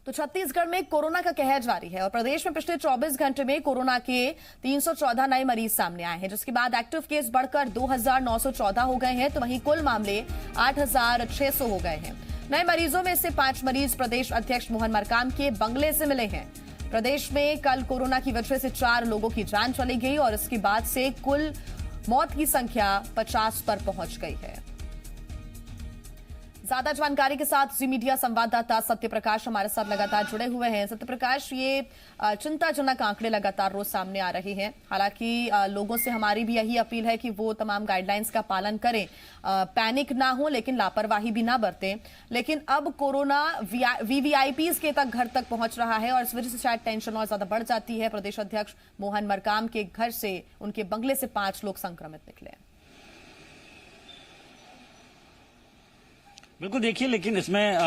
तो छत्तीसगढ़ में कोरोना का कहर जारी है और प्रदेश में पिछले 24 घंटे में कोरोना के 314 नए मरीज सामने आए हैं, जिसके बाद एक्टिव केस बढ़कर 2914 हो गए हैं। तो वहीं कुल मामले 8600 हो गए हैं। नए मरीजों में से 5 मरीज प्रदेश अध्यक्ष मोहन मरकाम के बंगले से मिले हैं। प्रदेश में कल कोरोना की वजह से 4 लोगों की जान चली गई और इसके बाद से कुल मौत की संख्या 50 पर पहुंच गई है। ज्यादा जानकारी के साथ जी मीडिया संवाददाता सत्यप्रकाश हमारे साथ लगातार जुड़े हुए हैं। सत्यप्रकाश, ये चिंताजनक आंकड़े लगातार रोज सामने आ रहे हैं। हालांकि लोगों से हमारी भी यही अपील है कि वो तमाम गाइडलाइंस का पालन करें, पैनिक ना हो लेकिन लापरवाही भी ना बरतें। लेकिन अब कोरोना वीवीआईपीज के तक घर तक पहुंच रहा है और इस वजह से शायद टेंशन और ज्यादा बढ़ जाती है। प्रदेश अध्यक्ष मोहन मरकाम के घर से, उनके बंगले से 5 लोग संक्रमित निकले। बिल्कुल, देखिए, लेकिन इसमें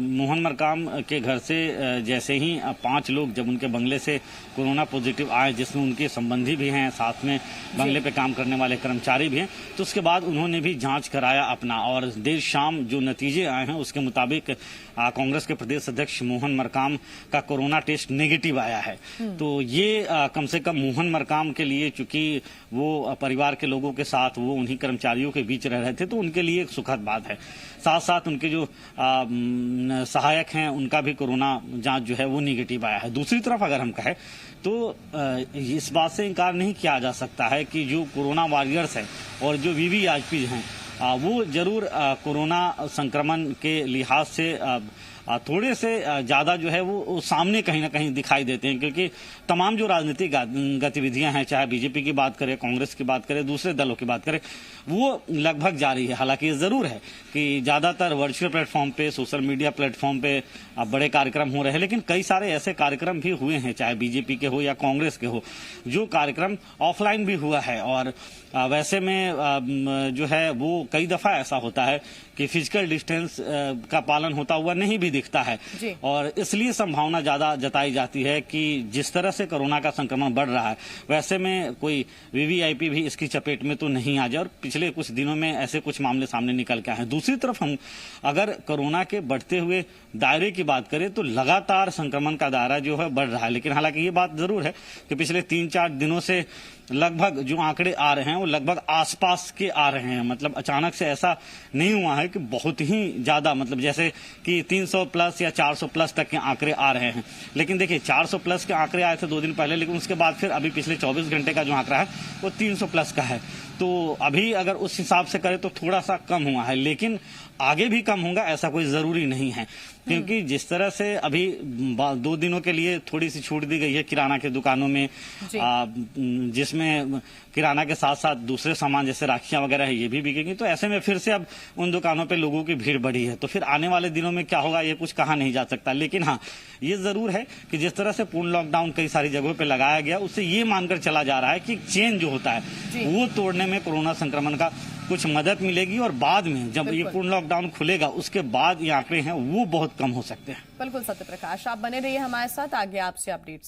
मोहन मरकाम के घर से जैसे ही 5 लोग जब उनके बंगले से कोरोना पॉजिटिव आए, जिसमें उनके संबंधी भी हैं, साथ में बंगले पे काम करने वाले कर्मचारी भी हैं, तो उसके बाद उन्होंने भी जांच कराया अपना, और देर शाम जो नतीजे आए हैं उसके मुताबिक कांग्रेस के प्रदेश अध्यक्ष मोहन मरकाम का कोरोना टेस्ट नेगेटिव आया है। तो ये कम से कम मोहन मरकाम के लिए, चूंकि वो परिवार के लोगों के साथ, वो उन्हीं कर्मचारियों के बीच रह रहे थे, तो उनके लिए एक सुखद बात है। साथ साथ उनके जो सहायक हैं, उनका भी कोरोना जांच जो है वो निगेटिव आया है। दूसरी तरफ अगर हम कहें तो इस बात से इनकार नहीं किया जा सकता है कि जो कोरोना वॉरियर्स हैं और जो वीवीआईपी हैं, वो जरूर कोरोना संक्रमण के लिहाज से थोड़े से ज्यादा जो है वो सामने कहीं ना कहीं दिखाई देते हैं, क्योंकि तमाम जो राजनीतिक गतिविधियां हैं, चाहे बीजेपी की बात करें, कांग्रेस की बात करें, दूसरे दलों की बात करें, वो लगभग जारी है। हालांकि ये जरूर है कि ज्यादातर वर्चुअल प्लेटफॉर्म पे, सोशल मीडिया प्लेटफॉर्म पे बड़े कार्यक्रम हो रहे हैं, लेकिन कई सारे ऐसे कार्यक्रम भी हुए हैं, चाहे बीजेपी के हो या कांग्रेस के हो, जो कार्यक्रम ऑफलाइन भी हुआ है। और वैसे में जो है वो कई दफा ऐसा होता है कि फिजिकल डिस्टेंस का पालन होता हुआ नहीं भी दिखता है, और इसलिए संभावना ज्यादा जताई जाती है कि जिस तरह से कोरोना का संक्रमण बढ़ रहा है, वैसे में कोई वीवीआईपी भी इसकी चपेट में तो नहीं आ जाए। और पिछले कुछ दिनों में ऐसे कुछ मामले सामने निकल के आए हैं। दूसरी तरफ हम अगर कोरोना के बढ़ते हुए दायरे की बात करें तो लगातार संक्रमण का दायरा जो है बढ़ रहा है। लेकिन हालांकि ये बात जरूर है कि पिछले 3-4 दिनों से लगभग जो आंकड़े आ रहे हैं वो लगभग आसपास के आ रहे हैं। मतलब अचानक से ऐसा नहीं हुआ है कि बहुत ही ज्यादा, मतलब जैसे कि 300 प्लस या 400 प्लस तक के आंकड़े आ रहे हैं। लेकिन देखिए, 400 प्लस के आंकड़े आए थे 2 दिन पहले, लेकिन उसके बाद फिर अभी पिछले 24 घंटे का जो आंकड़ा है वो 300 प्लस का है। तो अभी अगर उस हिसाब से करें तो थोड़ा सा कम हुआ है, लेकिन आगे भी कम होगा ऐसा कोई जरूरी नहीं है, क्योंकि जिस तरह से अभी 2 दिनों के लिए थोड़ी सी छूट दी गई है किराना की दुकानों में, जिसमें किराना के साथ साथ दूसरे सामान जैसे राखियां वगैरह है, ये भी बिकेंगी। तो ऐसे में फिर से अब उन दुकानों पे लोगों की भीड़ बढ़ी है, तो फिर आने वाले दिनों में क्या होगा ये कुछ कहा नहीं जा सकता। लेकिन हाँ, ये जरूर है कि जिस तरह से पूर्ण लॉकडाउन कई सारी जगहों पे लगाया गया, उससे ये मानकर चला जा रहा है कि चेन जो होता है वो तोड़ने में कोरोना संक्रमण का कुछ मदद मिलेगी, और बाद में जब ये पूर्ण लॉकडाउन खुलेगा उसके बाद ये आंकड़े हैं वो बहुत कम हो सकते हैं। बिल्कुल सत्यप्रकाश, आप बने रहिए हमारे साथ, आगे आपसे अपडेट